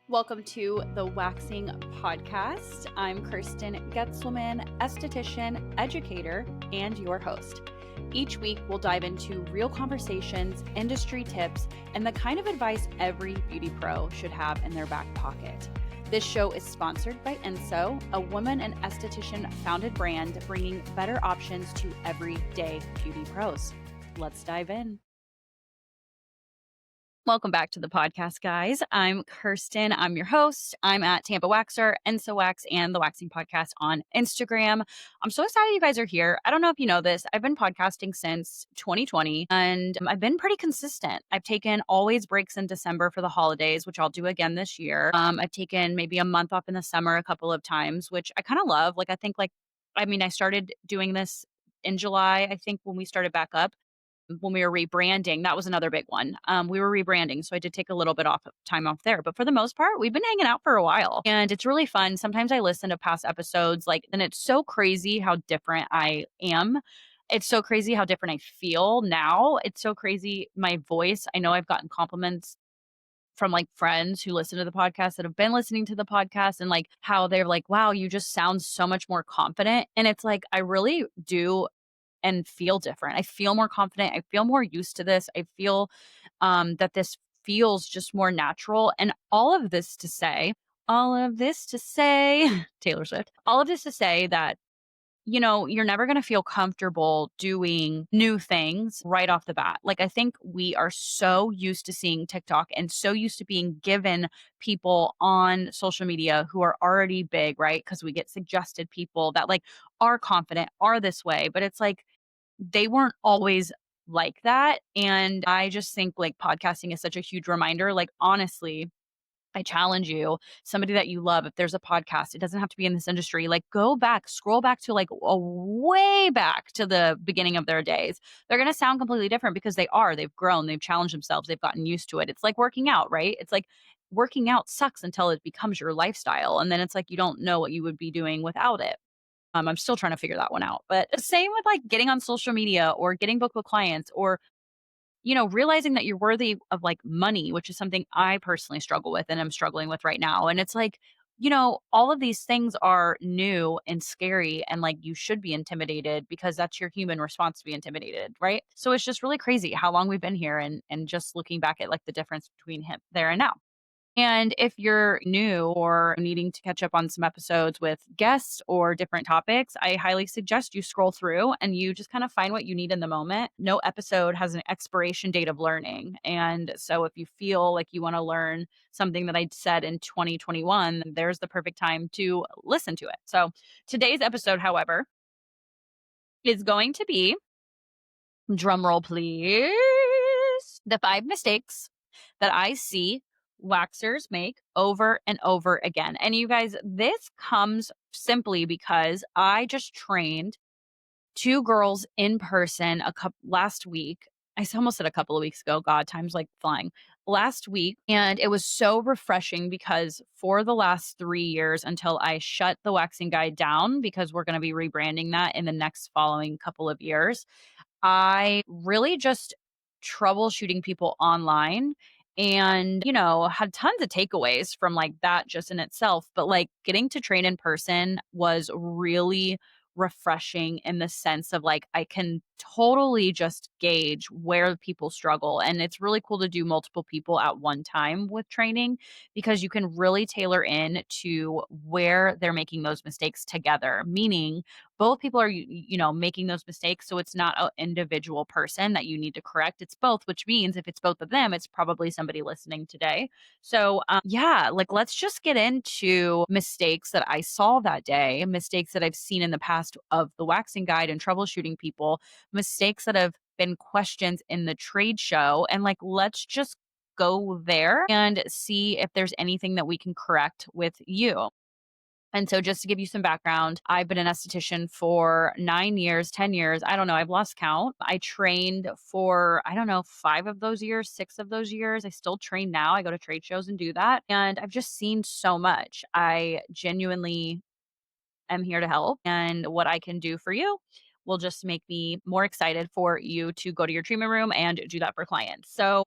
Welcome to the Waxing Podcast. I'm Kirsten Getzelman, esthetician, educator, and your host. Each week, we'll dive into real conversations, industry tips, and the kind of advice every beauty pro should have in their back pocket. This show is sponsored by Enso, a woman and esthetician-founded brand bringing better options to everyday beauty pros. Let's dive in. Welcome back to the podcast, guys. I'm Kirsten. I'm your host. I'm at Tampa Waxer, Enso Wax, and the Waxing Podcast on Instagram. I'm so excited you guys are here. I don't know if you know this. I've been podcasting since 2020, and I've been pretty consistent. I've taken always breaks in December for the holidays, which I'll do again this year. I've taken maybe a month off in the summer a couple of times, which I kind of love. I started doing this in July, I think, when we started back up. When we were rebranding, that was another big one. We were rebranding, so I did take a little bit time off there. But for the most part, we've been hanging out for a while, and it's really fun. Sometimes I listen to past episodes, and it's so crazy how different I am. It's so crazy how different I feel now. It's so crazy my voice. I know I've gotten compliments from friends who listen to the podcast that have been listening to the podcast and how they're like, wow, you just sound so much more confident. And it's like, I really do and feel different. I feel more confident. I feel more used to this. I feel that this feels just more natural. And all of this to say, Taylor Swift, all of this to say that, you're never going to feel comfortable doing new things right off the bat. I think we are so used to seeing TikTok and so used to being given people on social media who are already big, right? Because we get suggested people that are confident, are this way. But it's they weren't always like that. And I just think podcasting is such a huge reminder. Honestly, I challenge you, somebody that you love, if there's a podcast, it doesn't have to be in this industry, go back, scroll back to a way back to the beginning of their days. They're going to sound completely different because they've grown, they've challenged themselves, they've gotten used to it. It's like working out, right? It's like working out sucks until it becomes your lifestyle. And then it's like you don't know what you would be doing without it. I'm still trying to figure that one out. But same with getting on social media or getting booked with clients or, realizing that you're worthy of money, which is something I personally struggle with and I'm struggling with right now. And it's all of these things are new and scary and you should be intimidated because that's your human response to be intimidated, right? So it's just really crazy how long we've been here and just looking back at the difference between him there and now. And if you're new or needing to catch up on some episodes with guests or different topics, I highly suggest you scroll through and you just kind of find what you need in the moment. No episode has an expiration date of learning. And so if you feel like you want to learn something that I said in 2021, there's the perfect time to listen to it. So today's episode, however, is going to be, drumroll please, the 5 mistakes that I see waxers make over and over again. And you guys, this comes simply because I just trained 2 girls in person last week. I almost said a couple of weeks ago. God, time's flying. Last week. And it was so refreshing because for the last 3 years until I shut the waxing guide down, because we're going to be rebranding that in the next following couple of years, I really just troubleshooting people online and, had tons of takeaways from that just in itself. But getting to train in person was really refreshing in the sense of I can totally just gauge where people struggle. And it's really cool to do multiple people at one time with training because you can really tailor in to where they're making those mistakes together, meaning both people are making those mistakes, so it's not an individual person that you need to correct. It's both, which means if it's both of them, it's probably somebody listening today. So yeah, let's just get into mistakes that I saw that day, mistakes that I've seen in the past of the waxing guide and troubleshooting people, mistakes that have been questions in the trade show, and let's just go there and see if there's anything that we can correct with you. And so just to give you some background, I've been an esthetician for 9 years, 10 years. I don't know. I've lost count. I trained for, I don't know, 5 of those years, 6 of those years. I still train now. I go to trade shows and do that. And I've just seen so much. I genuinely am here to help. And what I can do for you will just make me more excited for you to go to your treatment room and do that for clients. So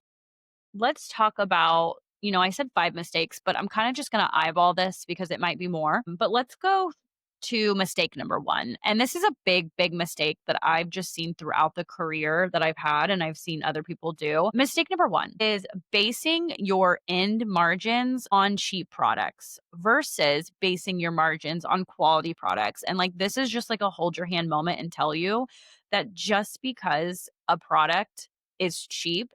let's talk about I said 5 mistakes, but I'm kind of just going to eyeball this because it might be more. But let's go to mistake number 1. And this is a big, big mistake that I've just seen throughout the career that I've had and I've seen other people do. Mistake number 1 is basing your end margins on cheap products versus basing your margins on quality products. And like this is just like a hold your hand moment and tell you that just because a product is cheap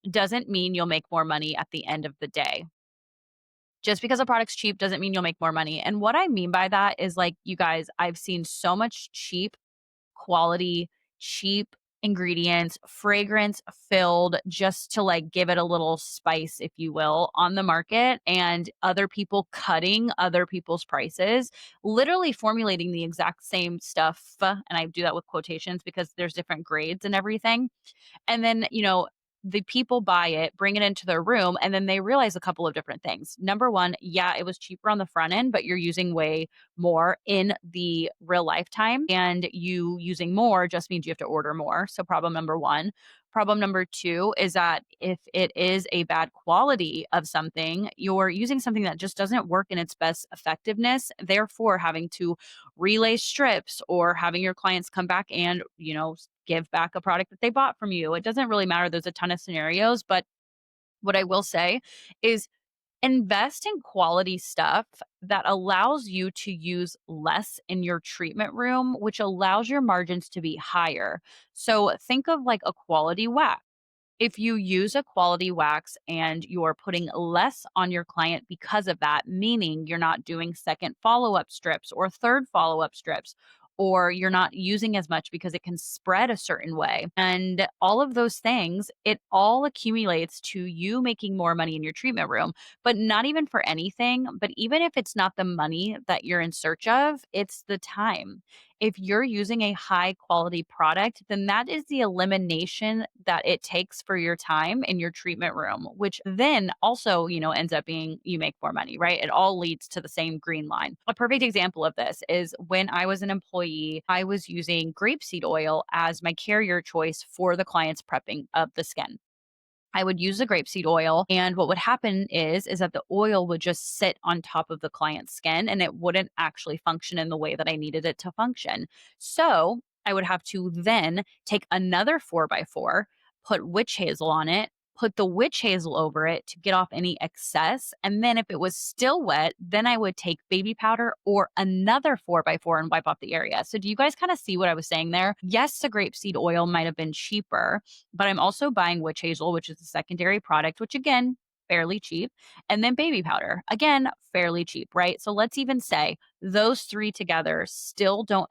doesn't mean you'll make more money at the end of the day. Just because a product's cheap doesn't mean you'll make more money. And what I mean by that is like, you guys, I've seen so much cheap quality, cheap ingredients, fragrance filled just to like give it a little spice, if you will, on the market, and other people cutting other people's prices, literally formulating the exact same stuff. And I do that with quotations because there's different grades and everything, and then, the people buy it, bring it into their room, and then they realize a couple of different things. Number one, yeah, it was cheaper on the front end, but you're using way more in the real lifetime. And you using more just means you have to order more. So, problem number one. Problem number two is that if it is a bad quality of something, you're using something that just doesn't work in its best effectiveness, therefore having to relay strips or having your clients come back and, give back a product that they bought from you. It doesn't really matter. There's a ton of scenarios, but what I will say is invest in quality stuff that allows you to use less in your treatment room, which allows your margins to be higher. So think of like a quality wax. If you use a quality wax and you're putting less on your client because of that, meaning you're not doing second follow up strips or third follow up strips, or you're not using as much because it can spread a certain way. And all of those things, it all accumulates to you making more money in your treatment room, but not even for anything. But even if it's not the money that you're in search of, it's the time. If you're using a high quality product, then that is the elimination that it takes for your time in your treatment room, which then also, ends up being you make more money, right? It all leads to the same green line. A perfect example of this is when I was an employee, I was using grapeseed oil as my carrier choice for the client's prepping of the skin. I would use the grapeseed oil, and what would happen is that the oil would just sit on top of the client's skin and it wouldn't actually function in the way that I needed it to function. So, I would have to then take another 4 by 4, put witch hazel on it, put the witch hazel over it to get off any excess, and then if it was still wet, then I would take baby powder or another 4 by 4 and wipe off the area. So do you guys kind of see what I was saying there? Yes, the grapeseed oil might have been cheaper, but I'm also buying witch hazel, which is a secondary product, which again, fairly cheap. And then baby powder, again, fairly cheap, right? So let's even say those three together still don't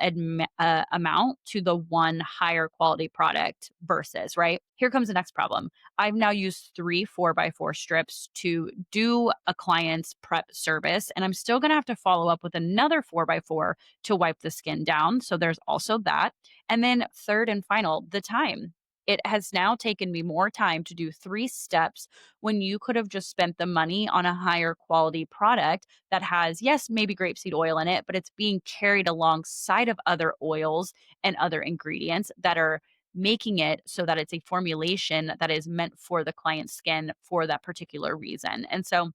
amount to the one higher quality product versus, right? Here comes the next problem. I've now used 3 4 by 4 strips to do a client's prep service, and I'm still going to have to follow up with another 4 by 4 to wipe the skin down. So there's also that. And then, third and final, the time. It has now taken me more time to do 3 steps when you could have just spent the money on a higher quality product that has, yes, maybe grapeseed oil in it, but it's being carried alongside of other oils and other ingredients that are making it so that it's a formulation that is meant for the client's skin for that particular reason. And so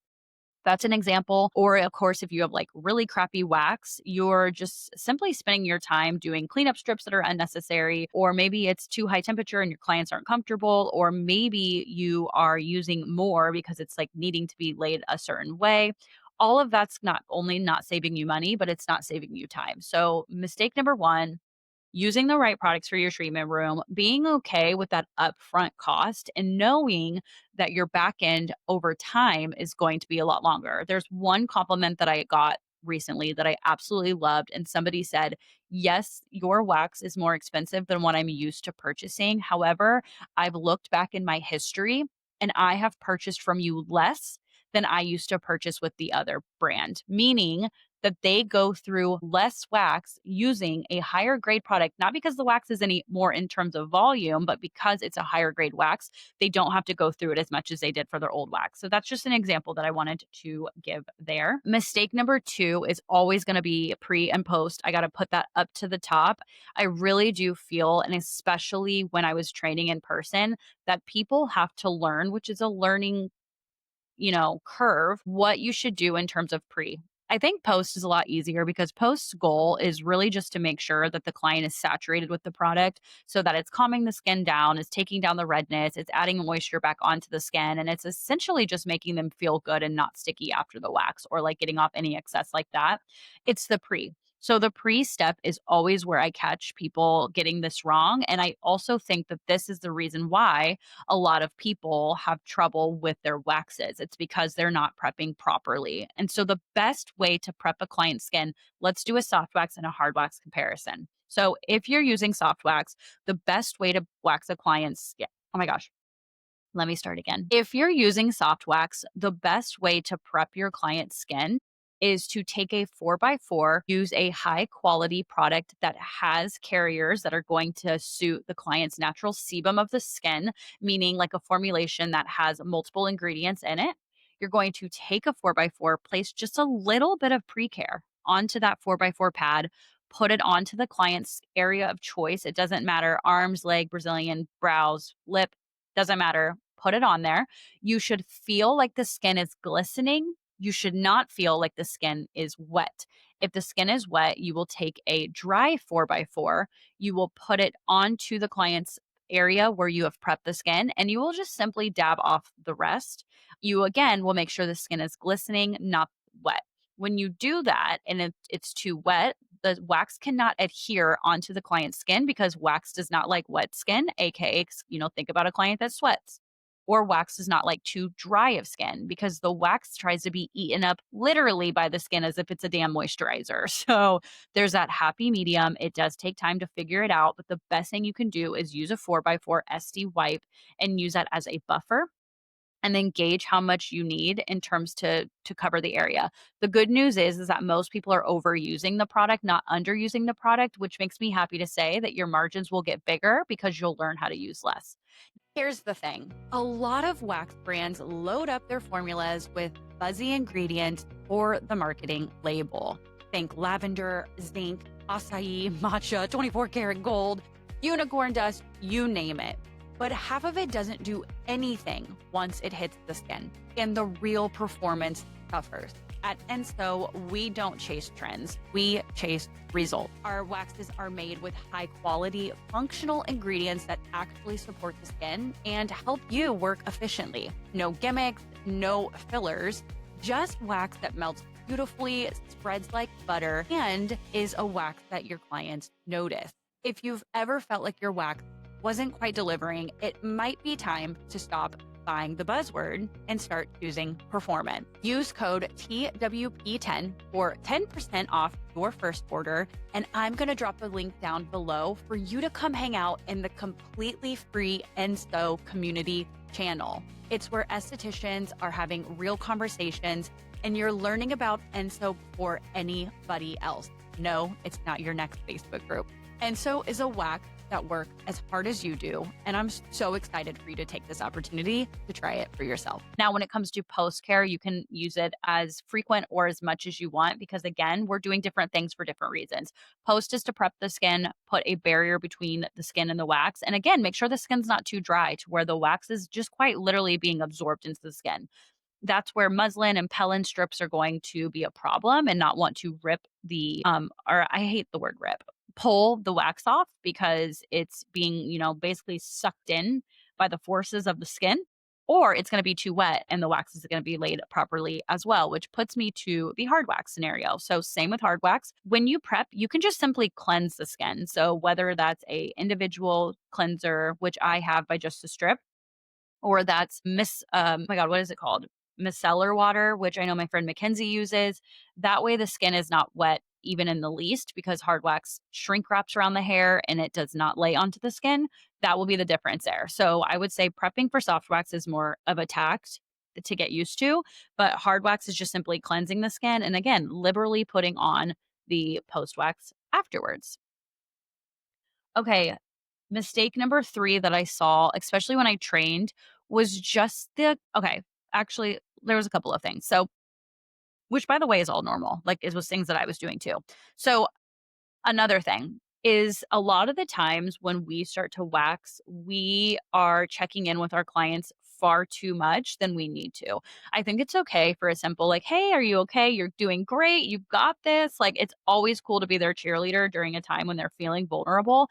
that's an example. Or, of course, if you have like really crappy wax, you're just simply spending your time doing cleanup strips that are unnecessary, or maybe it's too high temperature and your clients aren't comfortable, or maybe you are using more because it's like needing to be laid a certain way. All of that's not only not saving you money, but it's not saving you time. So, mistake number one, using the right products for your treatment room, being okay with that upfront cost, and knowing that your back end over time is going to be a lot longer. There's one compliment that I got recently that I absolutely loved. And somebody said, yes, your wax is more expensive than what I'm used to purchasing. However, I've looked back in my history and I have purchased from you less than I used to purchase with the other brand, meaning that they go through less wax using a higher grade product, not because the wax is any more in terms of volume, but because it's a higher grade wax, they don't have to go through it as much as they did for their old wax. So that's just an example that I wanted to give there. Mistake number two is always going to be pre and post. I got to put that up to the top. I really do feel, and especially when I was training in person, that people have to learn, which is a learning curve what you should do in terms of pre. I think post is a lot easier because post's goal is really just to make sure that the client is saturated with the product so that it's calming the skin down, it's taking down the redness, it's adding moisture back onto the skin, and it's essentially just making them feel good and not sticky after the wax or like getting off any excess like that. It's the pre. So the pre step is always where I catch people getting this wrong. And I also think that this is the reason why a lot of people have trouble with their waxes. It's because they're not prepping properly. And so the best way to prep a client's skin, let's do a soft wax and a hard wax comparison. So if you're using soft wax, the best way to wax a client's skin, oh my gosh, let me start again. If you're using soft wax, the best way to prep your client's skin is to take a 4x4, use a high quality product that has carriers that are going to suit the client's natural sebum of the skin, meaning like a formulation that has multiple ingredients in it. You're going to take a 4x4, place just a little bit of pre care onto that 4x4 pad, put it onto the client's area of choice. It doesn't matter arms, leg, Brazilian, brows, lip, doesn't matter. Put it on there. You should feel like the skin is glistening. You should not feel like the skin is wet. If the skin is wet, you will take a dry 4x4. You will put it onto the client's area where you have prepped the skin, and you will just simply dab off the rest. You again will make sure the skin is glistening, not wet. When you do that and it's too wet, the wax cannot adhere onto the client's skin because wax does not like wet skin, aka, think about a client that sweats. Or wax does not like too dry of skin because the wax tries to be eaten up literally by the skin as if it's a damn moisturizer. So there's that happy medium. It does take time to figure it out, but the best thing you can do is use a 4x4 SD wipe and use that as a buffer and then gauge how much you need in terms to cover the area. The good news is that most people are overusing the product, not underusing the product, which makes me happy to say that your margins will get bigger because you'll learn how to use less. Here's the thing. A lot of wax brands load up their formulas with fuzzy ingredients for the marketing label. Think lavender, zinc, acai, matcha, 24 karat gold, unicorn dust, you name it. But half of it doesn't do anything once it hits the skin, and the real performance suffers. At Enso, we don't chase trends, we chase results. Our waxes are made with high quality, functional ingredients that actually support the skin and help you work efficiently. No gimmicks, no fillers, just wax that melts beautifully, spreads like butter, and is a wax that your clients notice. If you've ever felt like your wax wasn't quite delivering, it might be time to stop buying the buzzword and start choosing performance. Use code TWP10 for 10% off your first order, and I'm going to drop the link down below for you to come hang out in the completely free Enso community channel. It's where estheticians are having real conversations and you're learning about Enso before anybody else. No, it's not your next Facebook group. Enso is a wax that work as hard as you do. And I'm so excited for you to take this opportunity to try it for yourself. Now, when it comes to post care, you can use it as frequent or as much as you want because, again, we're doing different things for different reasons. Post is to prep the skin, put a barrier between the skin and the wax. And again, make sure the skin's not too dry to where the wax is just quite literally being absorbed into the skin. That's where muslin and Pellin strips are going to be a problem and not want to rip or I hate the word rip, pull the wax off because it's being, basically sucked in by the forces of the skin, or it's going to be too wet and the wax is going to be laid properly as well, which puts me to the hard wax scenario. So same with hard wax. When you prep, you can just simply cleanse the skin. So whether that's a individual cleanser, which I have by just a strip, or that's my god, what is it called? Micellar water, which I know my friend Mackenzie uses. That way the skin is not wet even in the least because hard wax shrink wraps around the hair and it does not lay onto the skin. That will be the difference there. So I would say prepping for soft wax is more of a tact to get used to, but hard wax is just simply cleansing the skin and again, liberally putting on the post wax afterwards. Okay, mistake number 3 that I saw, especially when I trained, was just actually, there was a couple of things. So, which by the way is all normal, like it was things that I was doing too. So, another thing is a lot of the times when we start to wax, we are checking in with our clients far too much than we need to. I think it's okay for a simple, like, hey, are you okay? You're doing great. You've got this. Like, it's always cool to be their cheerleader during a time when they're feeling vulnerable.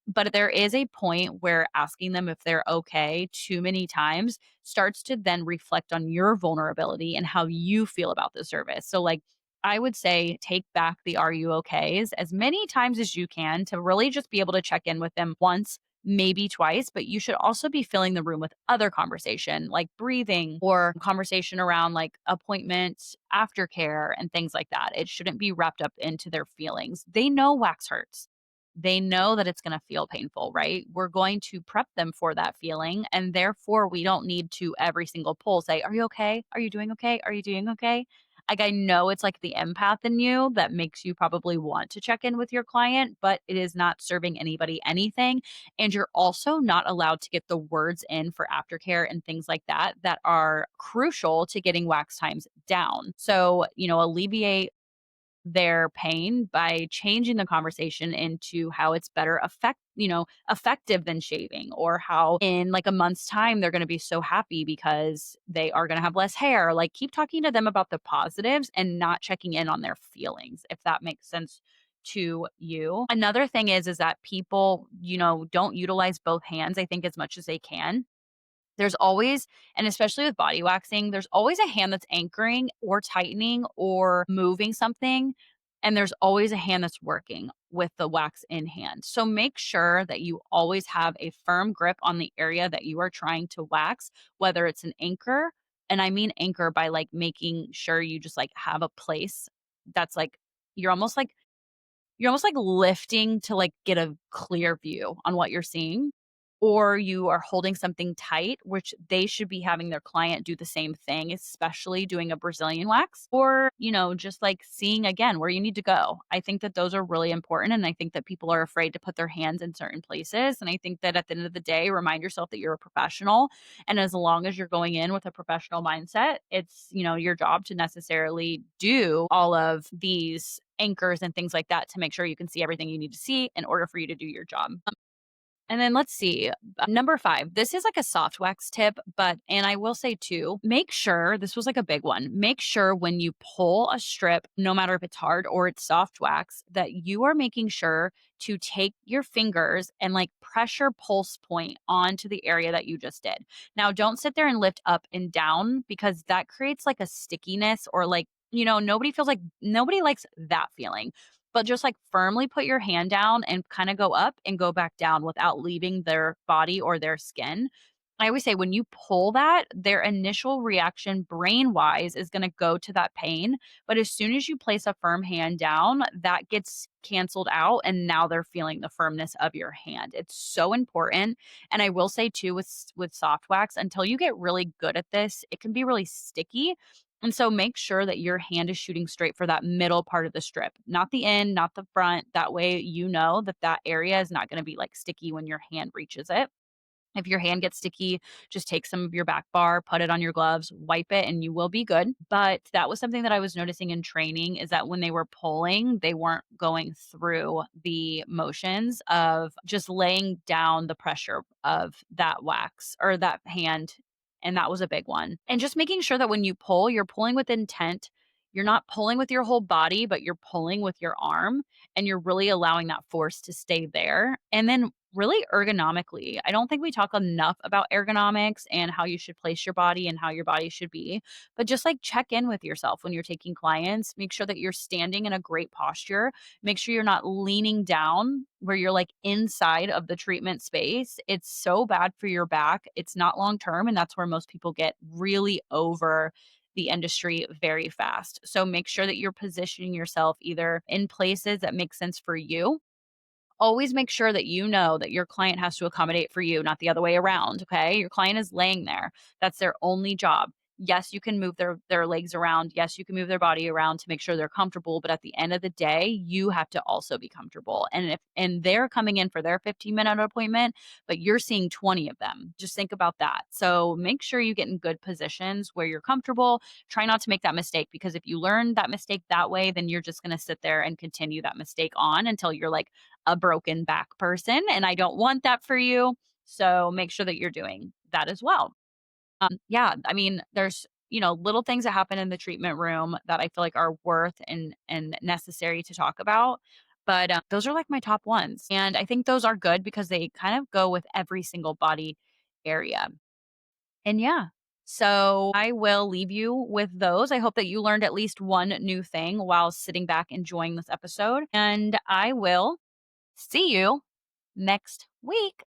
But there is a point where asking them if they're okay too many times starts to then reflect on your vulnerability and how you feel about the service. So, like, I would say take back the "Are you okays" as many times as you can to really just be able to check in with them once, maybe twice, but you should also be filling the room with other conversation, like breathing or conversation around like appointment, aftercare, and things like that. It shouldn't be wrapped up into their feelings. They know wax hurts. They know that it's going to feel painful, right? We're going to prep them for that feeling. And therefore, we don't need to every single pull say, "Are you okay? Are you doing okay? Are you doing okay?" Like, I know it's like the empath in you that makes you probably want to check in with your client, but it is not serving anybody anything. And you're also not allowed to get the words in for aftercare and things like that that are crucial to getting wax times down. So, alleviate their pain by changing the conversation into how it's better effective than shaving, or how in like a month's time they're going to be so happy because they are going to have less hair. Like, keep talking to them about the positives and not checking in on their feelings, if that makes sense to you. Another thing is that people, don't utilize both hands, I think, as much as they can. There's always, and especially with body waxing, there's always a hand that's anchoring or tightening or moving something. And there's always a hand that's working with the wax in hand. So make sure that you always have a firm grip on the area that you are trying to wax, whether it's an anchor. And I mean anchor by like making sure you just like have a place that's like, you're almost like, you're almost like lifting to like get a clear view on what you're seeing, or you are holding something tight, which they should be having their client do the same thing, especially doing a Brazilian wax, or, just like seeing again where you need to go. I think that those are really important. And I think that people are afraid to put their hands in certain places. And I think that at the end of the day, remind yourself that you're a professional. And as long as you're going in with a professional mindset, it's, your job to necessarily do all of these anchors and things like that to make sure you can see everything you need to see in order for you to do your job. And then let's see, number 5. This is like a soft wax tip, and I will say too, make sure this was like a big one. Make sure when you pull a strip, no matter if it's hard or it's soft wax, that you are making sure to take your fingers and like pressure pulse point onto the area that you just did. Now, don't sit there and lift up and down because that creates like a stickiness, or like, nobody likes that feeling, but just like firmly put your hand down and kind of go up and go back down without leaving their body or their skin. I always say when you pull that, their initial reaction brain wise is going to go to that pain. But as soon as you place a firm hand down, that gets canceled out. And now they're feeling the firmness of your hand. It's so important. And I will say too, with soft wax, until you get really good at this, it can be really sticky. And so make sure that your hand is shooting straight for that middle part of the strip, not the end, not the front. That way, you know that that area is not going to be like sticky when your hand reaches it. If your hand gets sticky, just take some of your back bar, put it on your gloves, wipe it, and you will be good. But that was something that I was noticing in training, is that when they were pulling, they weren't going through the motions of just laying down the pressure of that wax or that hand. And that was a big one. And just making sure that when you pull, you're pulling with intent. You're not pulling with your whole body, but you're pulling with your arm, and you're really allowing that force to stay there. And then really ergonomically, I don't think we talk enough about ergonomics and how you should place your body and how your body should be. But just like check in with yourself when you're taking clients. Make sure that you're standing in a great posture. Make sure you're not leaning down where you're like inside of the treatment space. It's so bad for your back. It's not long term. And that's where most people get really over the industry very fast. So make sure that you're positioning yourself either in places that make sense for you. Always make sure that you know that your client has to accommodate for you, not the other way around, okay? Your client is laying there. That's their only job. Yes, you can move their legs around. Yes, you can move their body around to make sure they're comfortable, but at the end of the day, you have to also be comfortable. And they're coming in for their 15-minute appointment, but you're seeing 20 of them. Just think about that. So make sure you get in good positions where you're comfortable. Try not to make that mistake, because if you learn that mistake that way, then you're just going to sit there and continue that mistake on until you're like a broken back person. And I don't want that for you. So make sure that you're doing that as well. Yeah, I mean, there's, little things that happen in the treatment room that I feel like are worth and necessary to talk about. But those are like my top ones. And I think those are good because they kind of go with every single body area. And yeah, so I will leave you with those. I hope that you learned at least one new thing while sitting back enjoying this episode. And I will see you next week.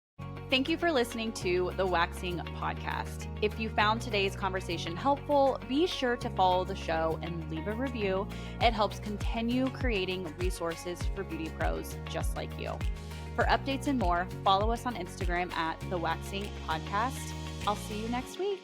Thank you for listening to the Waxing Podcast. If you found today's conversation helpful, be sure to follow the show and leave a review. It helps continue creating resources for beauty pros just like you. For updates and more, follow us on Instagram at the Waxing Podcast. I'll see you next week.